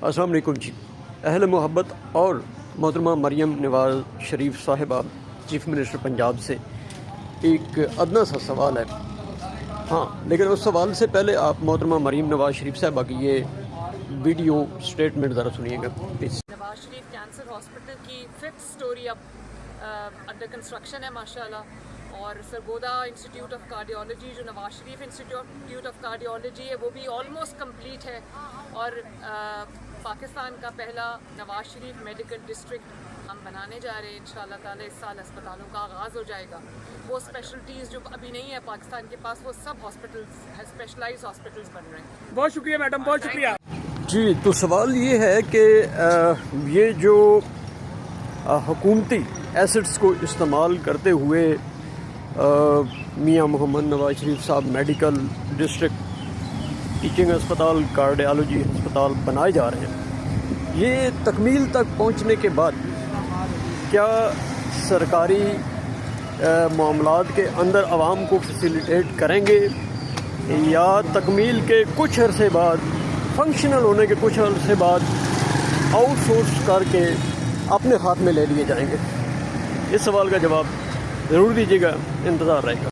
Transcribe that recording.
السلام علیکم جی. اہل محبت اور محترمہ مریم نواز شریف صاحبہ چیف منسٹر پنجاب سے ایک ادنا سا سوال ہے. ہاں لیکن اس سوال سے پہلے آپ محترمہ مریم نواز شریف صاحبہ کی یہ ویڈیو اسٹیٹمنٹ ذرا سنیے گا please. Nawaz Sharif cancer hospital کی 5th سٹوری اب انڈر کنسٹرکشن ہے ماشاءاللہ. اور سرگودا انسٹیٹیوٹ آف کارڈیالوجی جو Nawaz Sharif institute of cardiology ہے وہ بھی آلموسٹ کمپلیٹ ہے. اور پاکستان کا پہلا نواز شریف میڈیکل ڈسٹرکٹ ہم بنانے جا رہے ہیں انشاءاللہ تعالی. اس سال اسپتالوں کا آغاز ہو جائے گا. وہ اسپیشلٹیز جو ابھی نہیں ہے پاکستان کے پاس وہ سب ہاسپٹلس اسپیشلائز ہاسپٹلس بن رہے ہیں. بہت شکریہ میڈم, بہت شکریہ. جی تو سوال یہ ہے کہ یہ جو حکومتی ایسٹس کو استعمال کرتے ہوئے میاں محمد نواز شریف صاحب میڈیکل ڈسٹرکٹ ٹیچنگ ہسپتال کارڈیالوجی ہسپتال بنائے جا رہے ہیں, یہ تکمیل تک پہنچنے کے بعد کیا سرکاری معاملات کے اندر عوام کو فیسیلیٹیٹ کریں گے یا تکمیل کے کچھ عرصے بعد, فنکشنل ہونے کے کچھ عرصے بعد آؤٹ سورس کر کے اپنے ہاتھ میں لے لیے جائیں گے؟ اس سوال کا جواب ضرور دیجیے گا, انتظار رہے گا.